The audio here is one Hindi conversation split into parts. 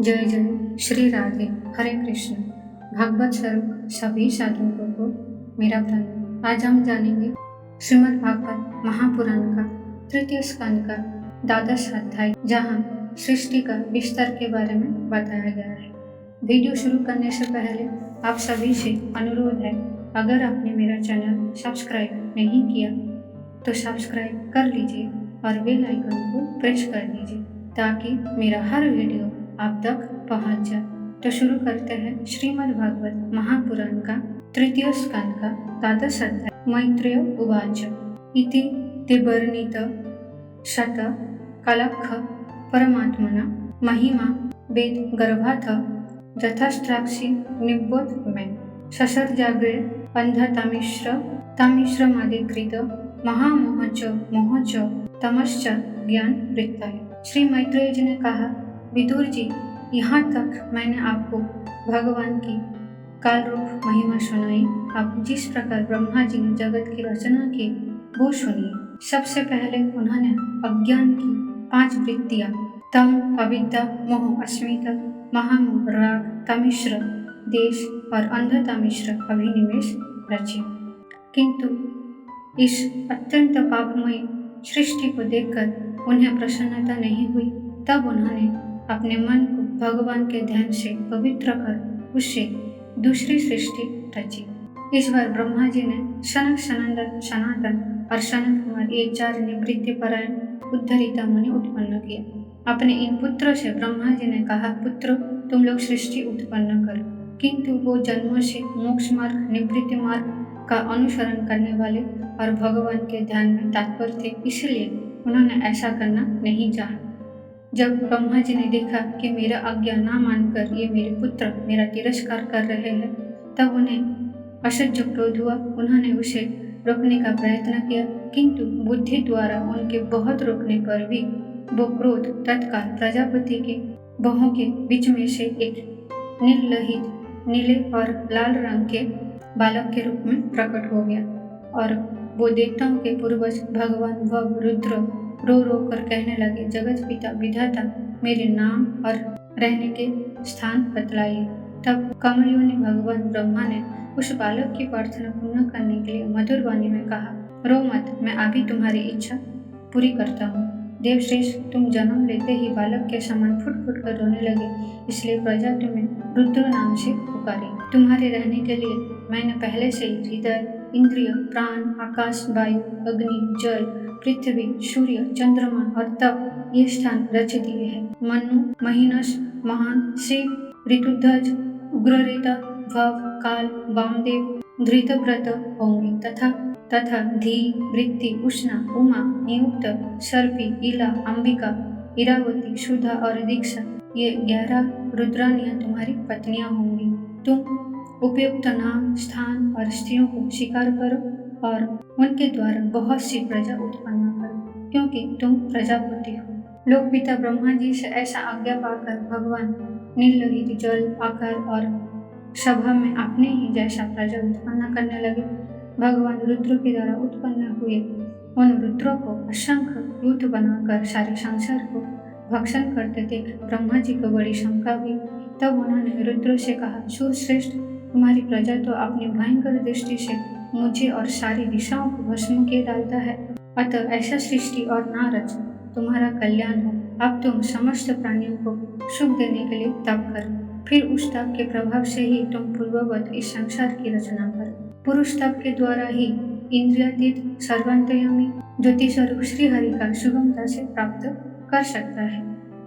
जय जय श्री राधे। हरे कृष्ण। भागवत स्वरूप सभी साधुओं को मेरा प्रणाम। आज हम जानेंगे श्रीमद् भागवत महापुराण का तृतीय स्कंद का 12वां अध्याय, जहाँ सृष्टि का विस्तार के बारे में बताया गया है। वीडियो शुरू करने से पहले आप सभी से अनुरोध है, अगर आपने मेरा चैनल सब्सक्राइब नहीं किया तो सब्सक्राइब कर लीजिए और बेल आइकन को प्रेस कर दीजिए ताकि मेरा हर वीडियो आप तक पहुंच जाए। तो शुरू करते हैं श्रीमद् भागवत महापुराण का तृतीय स्कंद का 12वां अध्याय। मैत्रेय उवाच इति तिबर्णित शत कलक्ष परमात्मना महिमा वेद गर्भाथ जथास्त्राक्षी निबोध में ससर्जाग्रे अंधतमिश्रमादिकृत महामोहच मोहच तमश्च ज्ञान वृत्ताय। श्री मैत्रेय जी ने कहा, विदुर जी, यहाँ तक मैंने आपको भगवान की काल रूप महिमा सुनाई। आप जिस प्रकार ब्रह्मा जी ने जगत की रचना की वो सुनिए। सबसे पहले उन्होंने अज्ञान की 5 वृत्तियां तम, अविद्या, मोह, अस्मिता, महामोह, राग, तमिश्र, देश और अंधतमिश्र अभिनिवेश रचे। किंतु इस अत्यंत पापमयी सृष्टि को देखकर उन्हें प्रसन्नता नहीं हुई। तब उन्होंने अपने मन को भगवान के ध्यान से पवित्र कर उससे दूसरी सृष्टि रची। इस बार ब्रह्मा जी ने सनक, सनंदन, सनातन और सनत कुमार ये 4 निवृत्ति परायण उद्धरिता मुनि उत्पन्न किया। अपने इन पुत्रों से ब्रह्मा जी ने कहा, पुत्रों, तुम लोग सृष्टि उत्पन्न करो। किंतु वो जन्मों से मोक्ष मार्ग, निवृत्ति मार्ग का अनुसरण करने वाले और भगवान के ध्यान में तत्पर थे, इसलिए उन्होंने ऐसा करना नहीं चाहा। जब ब्रह्मा जी ने देखा कि मेरा आज्ञा ना मानकर ये मेरे पुत्र मेरा तिरस्कार कर रहे हैं, तब उन्हें असह्य क्रोध हुआ। उन्होंने उसे रोकने का प्रयत्न किया, किंतु बुद्धि द्वारा उनके बहुत रोकने पर भी वो क्रोध तत्काल प्रजापति के बाहों के बीच में से एक निर्लहित नीले और लाल रंग के बालक के रूप में प्रकट हो गया और वो देवताओं के पूर्वज भगवान भव रुद्र रो रो कर कहने लगे, जगत पिता विधाता, मेरे नाम और रहने के स्थान बतलाइए। तब कमलयोनि भगवान ब्रह्मा ने उस बालक की प्रार्थना पूर्ण करने के लिए मधुर वाणी में कहा, रो मत, मैं अभी तुम्हारी इच्छा पूरी करता हूँ। देवश्रेष्ठ, तुम जन्म लेते ही बालक के समान फुट फुट कर रोने लगे, इसलिए प्रजा तुम्हें रुद्र नाम से पुकारी। तुम्हारे रहने के लिए मैंने पहले से ही हृदय, इंद्रिय, प्राण, आकाश, वायु, अग्नि, जल, पृथ्वी, सूर्य, चंद्रमा और तप ये स्थान रच दिए हैं। मनु, महीनस, महान, शिव, ऋतुध्वज, उग्ररेता, भव, काल, वामदेव, धृतव्रत होंगे तथा धी, वृत्ति, उष्णा, उमा, नियुक्त, सर्पी, इला, अंबिका, इरावती, सुधा और दीक्षा ये 11 रुद्रानियां तुम्हारी पत्नियां होंगी। तुम उपयुक्त नाम, स्थान और स्त्रियों को स्वीकार करो और उनके द्वारा बहुत सी प्रजा उत्पन्न करो, क्योंकि तुम प्रजापति हो। लोक पिता ब्रह्मा जी से ऐसा आज्ञा पाकर भगवान निर्लहित जल, आकार और सभा में अपने ही जैसा प्रजा उत्पन्न करने लगे। भगवान रुद्र के द्वारा उत्पन्न हुए उन रुद्रों को असंख्य दूत बनाकर सारे संसार को भक्षण करते देख ब्रह्मा जी को बड़ी शंका हुई। तब उन्होंने रुद्र से कहा, सूरश्रेष्ठ, तुम्हारी प्रजा तो अपनी भयंकर दृष्टि से मुझे और सारी दिशाओं को भस्म किए डालता है, अतः ऐसा सृष्टि और ना रच, तुम्हारा कल्याण हो। अब तुम समस्त प्राणियों को सुख देने के लिए तप करो, फिर उस तप के प्रभाव से ही तुम पूर्ववत इस संसार की रचना करो। पुरुष तप के द्वारा ही इंद्रियातीत सर्वांतर्यामी ज्योति स्वरूप श्री हरि का सुगमता से प्राप्त कर सकता है।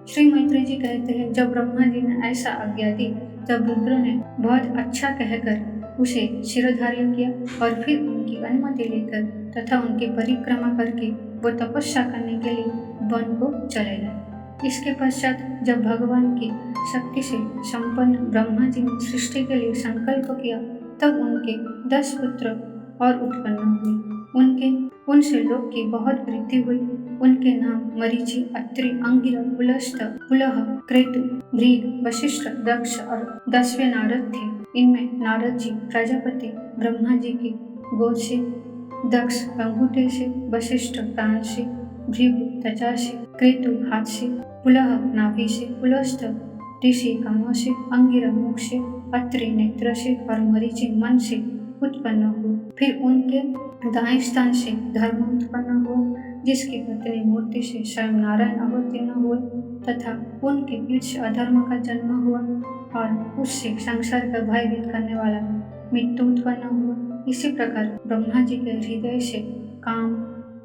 श्री मैत्रेय जी कहते हैं, जब ब्रह्मा जी ने ऐसा आज्ञा दी तब रुद्र ने बहुत अच्छा कहकर उसे शिरोधार्य किया और फिर उनकी अनुमति लेकर तथा उनकी परिक्रमा करके वो तपस्या करने के लिए वन को चले गए। इसके पश्चात जब भगवान की शक्ति से संपन्न ब्रह्मा जी ने सृष्टि के लिए संकल्प किया, तब उनके 10 पुत्र और उत्पन्न हुए। उनसे लोक की बहुत वृद्धि हुई। उनके नाम मरीचि, अत्रि, अंगिरा, पुलस्त, पुलह, क्रेतु, भृग, वशिष्ठ, दक्ष और 10वें नारद थे। इनमें नारद जी प्रजापति ब्रह्मा जी की गोद से, दक्ष अंगूठे से, वशिष्ठ कान से, भृगु त्वचा से, क्रेतु हाथ से, पुलह नाभि से, पुलस्त ऋषि कानों से, अंगिरा मुख से, अत्रि नेत्र से और मरीचि मन से उत्पन्न हुए। फिर उनके दाएं स्थान से धर्म उत्पन्न हुआ, जिसकी पत्नी मूर्ति से स्वयं नारायण अवतीर्ण हुए, तथा उनके पीठ से अधर्म का जन्म हुआ और उससे संसार का भयभीत करने वाला मृत्यु उत्पन्न हुआ। इसी प्रकार ब्रह्मा जी के हृदय से काम,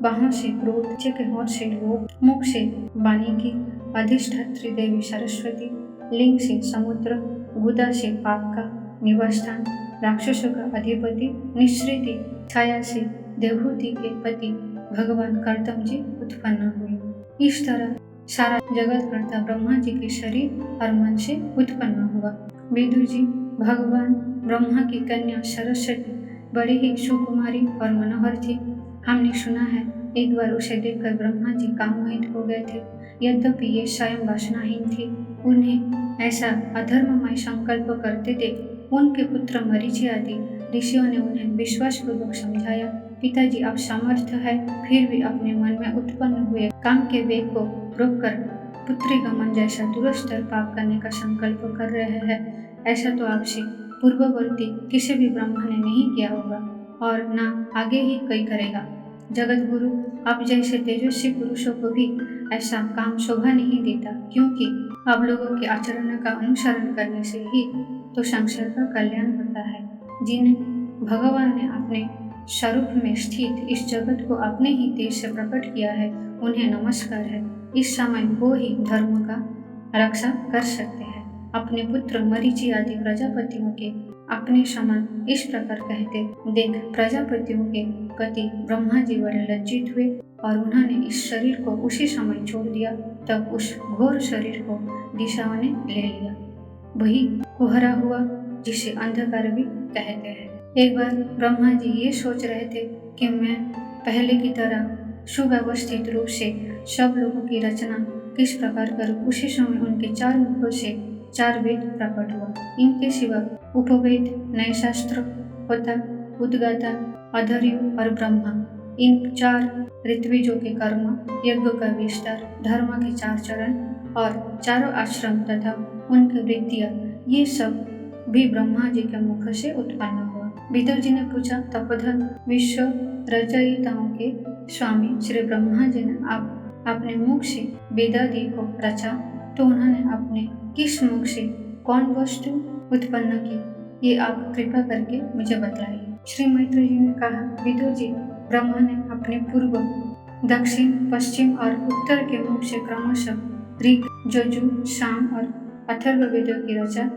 बाहों से क्रोध, के होठ से लोभ, मुख से वाणी की अधिष्ठात्री देवी सरस्वती, लिंग से समुद्र, गुदा से पाप का निवास स्थान, राक्षसों का अधिपति निश्रिति, छाया से देवहूति के पति भगवान कर्दम जी उत्पन्न हुए। इस तरह सारा जगत कर्ता ब्रह्मा जी के शरीर और मन से उत्पन्न हुआ। विदुर जी भगवान ब्रह्मा की कन्या सरस्वती बड़ी ही सुकुमारी और मनोहर थी। हमने सुना है एक बार उसे देखकर ब्रह्मा जी कामोहित हो गए थे। यद्यपि ये स्वयं वासनाहीन थी, उन्हें ऐसा अधर्ममय संकल्प करते देख उनके पुत्र मरीचि आदि ऋषियों ने उन्हें विश्वासपूर्वक समझाया, पिताजी आप समर्थ है, फिर भी अपने मन में उत्पन्न हुए काम के वेग को रोककर पुत्री का मन जैसा दुरस्तर पाप करने का संकल्प कर रहे हैं, ऐसा तो आपसे पूर्ववर्ती किसी भी ब्रह्मा ने नहीं किया होगा और न आगे ही कोई करेगा। जगत गुरु, आप जैसे तेजस्वी पुरुषों को भी ऐसा काम शोभा नहीं देता, क्योंकि आप लोगों के आचरण का अनुसरण करने से ही तो संसार का कल्याण होता है। जिन्हें भगवान ने अपने स्वरूप में स्थित इस जगत को अपने ही तेज से प्रकट किया है, उन्हें नमस्कार है। इस समय वो ही धर्म का रक्षा कर सकते हैं। अपने पुत्र मरीचि आदि प्रजापतियों के अपने समान इस प्रकार कहते देख प्रजापतियों के पति ब्रह्मा जी बड़े लज्जित हुए और उन्होंने इस शरीर को उसी समय छोड़ दिया। तब उस घोर शरीर को दिशाओं ने ले लिया। वही कोहरा हुआ जिसे अंधकार भी कहते हैं। एक बार ब्रह्मा जी ये सोच रहे थे कि मैं पहले की तरह सुव्यवस्थित रूप से सब लोगों की रचना किस प्रकार करूं। उसी समय उनके 4 मुखों से 4 वेद प्रकट हुआ। इनके सिवा उपवेद, नए शास्त्र, होता, उद्गाता, अधर्यु और ब्रह्मा, इन 4 ऋत्विजों के कर्म, यज्ञ का विस्तार, धर्म के 4 चरण और 4 आश्रम तथा उनकी वृत्तियां, ये सब भी ब्रह्मा जी के मुख से उत्पन्न हुआ। विदुर जी ने पूछा, तपोधन विश्व रचयिताओं के स्वामी श्री ब्रह्मा जी ने अपने मुख से वेदादि को रचा, तो उन्होंने अपने किस मुख से कौन वस्तु उत्पन्न की, ये आप कृपा करके मुझे बतलाइए। श्री मैत्रेय जी ने कहा, विदुर जी, ब्रह्मा ने अपने पूर्व, दक्षिण, पश्चिम और उत्तर के मुख से क्रमशः ऋग, यजु, साम और अथर्व वेदों की रचा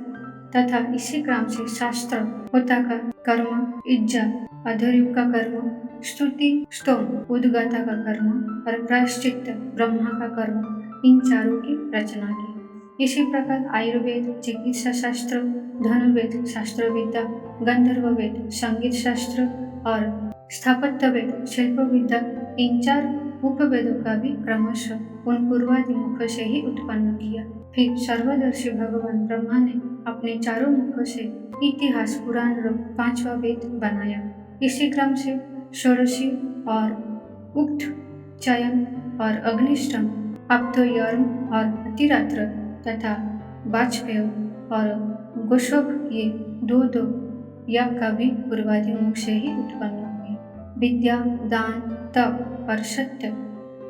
तथा इसी क्रम से शास्त्र, होता का कर्म, इज्जा, अधर्यु का कर्म, स्तुति, स्तोम, उद्गाता का कर्म और प्रायश्चित्त, ब्रह्मा का कर्म, इन 4 की रचना की। इसी प्रकार आयुर्वेद, चिकित्सा शास्त्र, धनुर्वेद, शास्त्र विद्या, गंधर्व वेद, संगीत शास्त्र और स्थापत्य वेद, शिल्प विद्या, इन 4 उपवेदों का भी क्रमशः उन पूर्वादि मुखों से ही उत्पन्न किया। फिर सर्वदर्शी भगवान ब्रह्मा ने अपने 4 मुखों से इतिहास, पुराण रूप 5वां वेद बनाया। इसी क्रम से षोडशी और उक्त, चयन और अग्निष्टम, अप्तोयर्म और अतिरात्र तथा वाजपेय और गोशोक, ये 2-2 यज्ञ का भी पूर्वादि मुख से ही उत्पन्न हुए। विद्या, दान, तप और सत्य,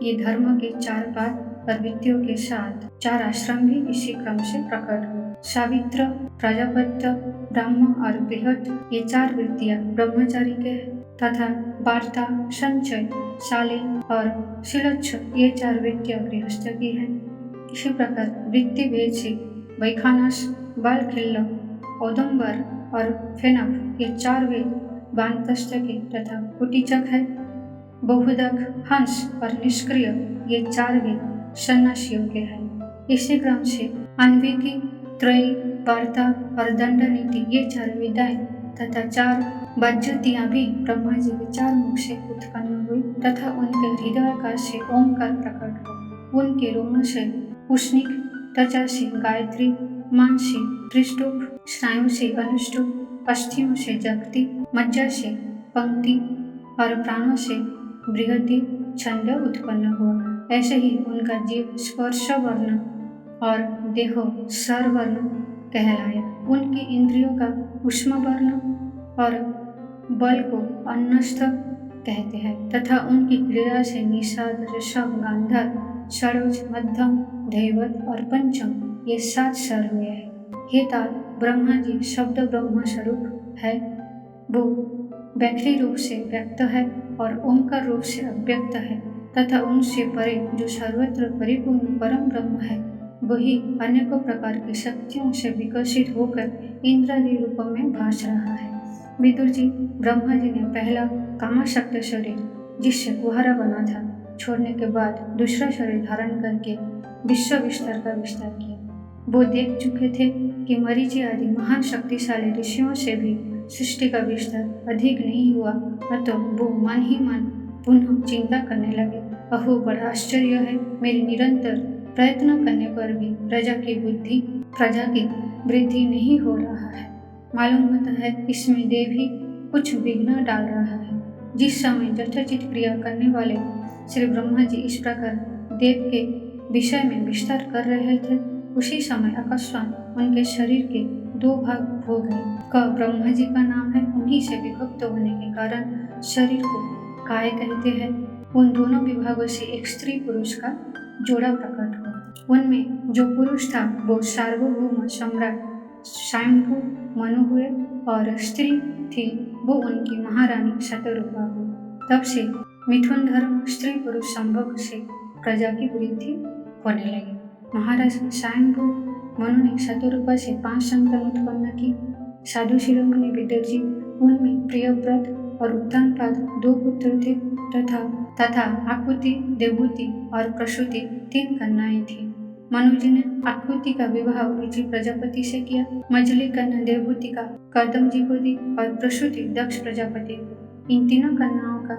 ये धर्म के 4 पाद और विद्यों के साथ 4 आश्रम भी इसी क्रम से प्रकट हुए। सावित्र, प्रजापत्य, ब्राह्म और बृहत, ये 4 वृत्तियां ब्रह्मचारी के तथा वार्ता, संचय, शालीन और शिलोच्छ, ये 4 वृत्तियां गृहस्थ की हैं। इसी प्रकार वृत्ति भेद से वैखानस, बालखिल्य, औदुंबर और फेनक, ये 4 वेद वानप्रस्थ के तथा कुटीचक है। बहुदक, हंस और निष्क्रिय, ये 4 वेद सन्यासियों के हैं। इसी क्रम से अन्विकी, त्रयी, वार्ता और दंड नीति, ये 4 विद्याएं तथा 4 बज्जतियां भी ब्रह्मा जी के 4 मुख से उत्पन्न हुई तथा उनके हृदयाकाश से ओंकार प्रकट हुआ। उनके रोमों से उष्णिक, त्वचा से गायत्री, मांस से त्रिष्टुप, स्नायु से अनुष्टुप, अस्थियों से जगति, मज्जा से पंक्ति और प्राणों से बृहति छंद उत्पन्न हुआ। ऐसे ही उनका जीव स्पर्श वर्ण और देहो सरवर्ण कहलाया। उनकी इंद्रियों का उष्म वर्ण और बल को अन्नस्थ कहते हैं तथा उनकी क्रीड़ा से निषाद, ऋषभ, गांधार, षडज, मध्यम, धैवत और पंचम ये 7 स्वर हुए हैं। हे तात, ब्रह्मा जी शब्द ब्रह्म स्वरूप है, वो बैखरी रूप से व्यक्त है और ओंकार रूप से अव्यक्त है तथा उनसे परे जो सर्वत्र परिपूर्ण परम ब्रह्म है वही अनेकों प्रकार की शक्तियों से विकसित होकर इंद्रादि रूपों में भास रहा है। विदुर जी, ब्रह्मा जी ने पहला कामाशक्त शरीर जिससे कुहारा बना था छोड़ने के बाद दूसरा शरीर धारण करके विश्व विस्तार का विस्तार किया। वो देख चुके थे कि मरीचि आदि महान शक्तिशाली ऋषियों से भी सृष्टि का विस्तार अधिक नहीं हुआ, अतः वो मन ही मन पुनः चिंता करने लगे। अहो, बड़ा आश्चर्य है, मेरे निरंतर प्रयत्न करने पर भी प्रजा की वृद्धि नहीं हो रहा है। मालूम होता है इसमें देव ही कुछ विघ्न डाल रहा है। जिस समय यथोचित क्रिया करने वाले श्री ब्रह्मा जी इस प्रकार देव के विषय में विस्तार कर रहे थे, उसी समय अकस्मात उनके शरीर के 2 भाग हो गए। क ब्रह्मा जी का नाम है, उन्हीं से विभक्त होने के कारण शरीर को काय कहते हैं। उन दोनों विभागों से एक स्त्री पुरुष का जोड़ा प्रकट हुआ। उनमें जो पुरुष था वो सार्वभौम सम्राट स्वयंभू मनु हुए और स्त्री थी वो उनकी महारानी शतरूपा हुई। तब से मिथुन धर्म स्त्री पुरुष संभोग से प्रजा की वृद्धि होने लगी। महाराज स्वयंभू मनु ने शतरूपा से 5 संतान उत्पन्न की। साधु शिरोमणि विदुर जी, उनमें प्रियव्रत और उत्तानपाद 2 पुत्र थे तथा आकुति, देवहूति और प्रसूति 3 कन्याएं थी। मनु जी ने आकुति का विवाह ऋषि प्रजापति से किया। मझली कन्या देवहूति का कदम जी को दी और प्रसूति दक्ष प्रजापति को। इन तीनों कन्याओं का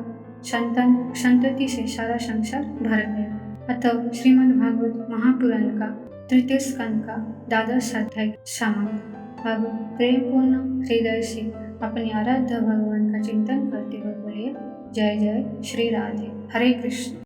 संतति से सारा संसार भर गया। अतः श्रीमद् भागवत महापुराण का 3 स्कंद का 12 अध्याय समाप्त। अब प्रेमपूर्ण हृदय से अपने आराध्य भगवान का चिंतन करते हुए बोलिए जय जय श्री राधे। हरे कृष्ण।